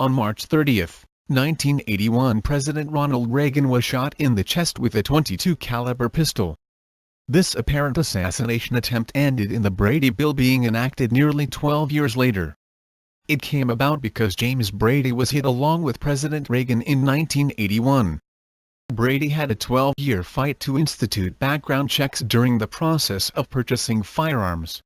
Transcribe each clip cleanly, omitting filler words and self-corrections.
On March 30, 1981, President Ronald Reagan was shot in the chest with a .22 caliber pistol. This apparent assassination attempt ended in the Brady Bill being enacted nearly 12 years later. It came about because James Brady was hit along with President Reagan in 1981. Brady had a 12-year fight to institute background checks during the process of purchasing firearms.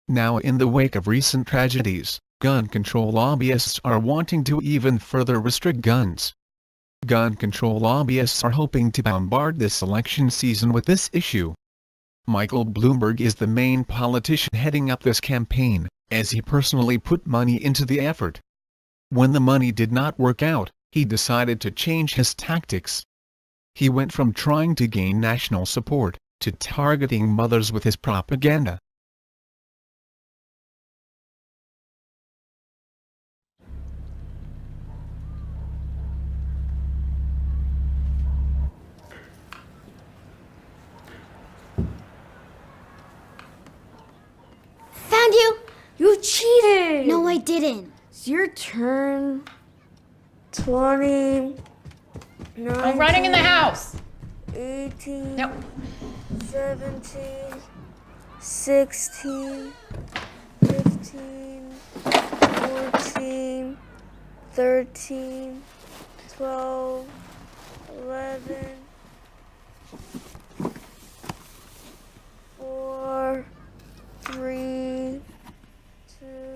Now, in the wake of recent tragedies, gun control lobbyists are wanting to even further restrict guns. Gun control lobbyists are hoping to bombard this election season with this issue. Michael Bloomberg is the main politician heading up this campaign, as he personally put money into the effort. When the money did not work out, he decided to change his tactics. He went from trying to gain national support, to targeting mothers with his propaganda. Found you! You cheated! No, I didn't. It's your turn. 20. 19, I'm running in the house. 18. Nope. 17. 16. 15. 14. 13. 12. 11. 4. 3. 2. 1.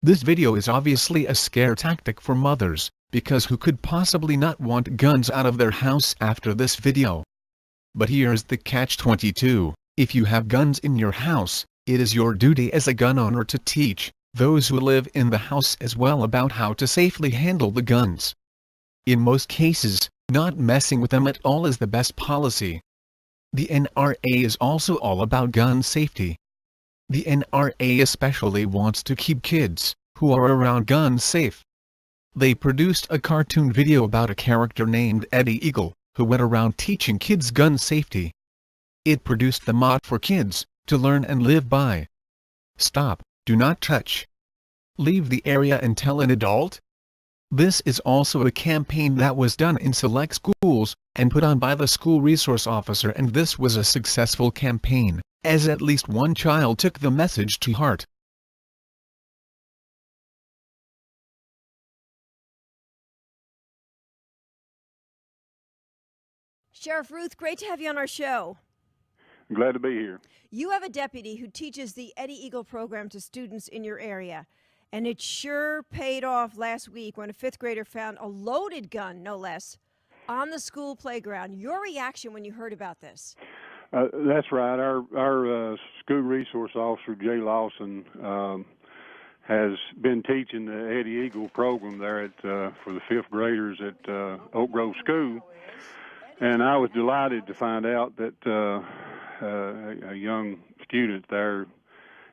This video is obviously a scare tactic for mothers, because who could possibly not want guns out of their house after this video? But here's the catch-22, if you have guns in your house, it is your duty as a gun owner to teach those who live in the house as well about how to safely handle the guns. In most cases, not messing with them at all is the best policy. The NRA is also all about gun safety. The NRA especially wants to keep kids who are around guns safe. They produced a cartoon video about a character named Eddie Eagle, who went around teaching kids gun safety. It produced the motto for kids to learn and live by. Stop, do not touch. Leave the area and tell an adult. This is also a campaign that was done in select schools, and put on by the school resource officer, and this was a successful campaign, as at least one child took the message to heart. Sheriff Ruth, great to have you on our show. Glad to be here. You have a deputy who teaches the Eddie Eagle program to students in your area, and it sure paid off last week when a fifth grader found a loaded gun, no less, on the school playground. Your reaction when you heard about this? That's right. Our school resource officer, Jay Lawson, has been teaching the Eddie Eagle program there for the fifth graders at Oak Grove School. And I was delighted to find out that a young student there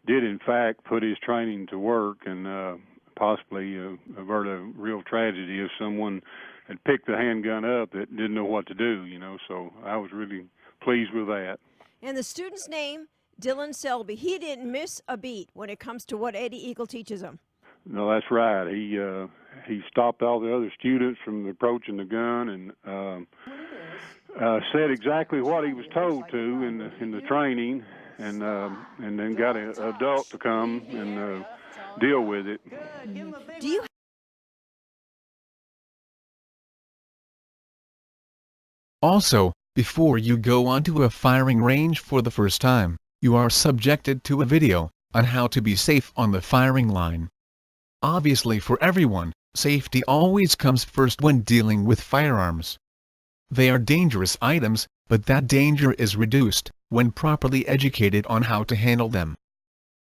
did, in fact, put his training to work and possibly avert a real tragedy if someone had picked the handgun up that didn't know what to do, So I was really pleased with that. And the student's name, Dylan Selby, he didn't miss a beat when it comes to what Eddie Eagle teaches him. No, that's right. He stopped all the other students from approaching the gun and said exactly what he was told to in the training, and then got an adult to come and deal with it. Do you Also, Before you go onto a firing range for the first time, you are subjected to a video on how to be safe on the firing line. Obviously, for everyone, safety always comes first when dealing with firearms. They are dangerous items, but that danger is reduced when properly educated on how to handle them.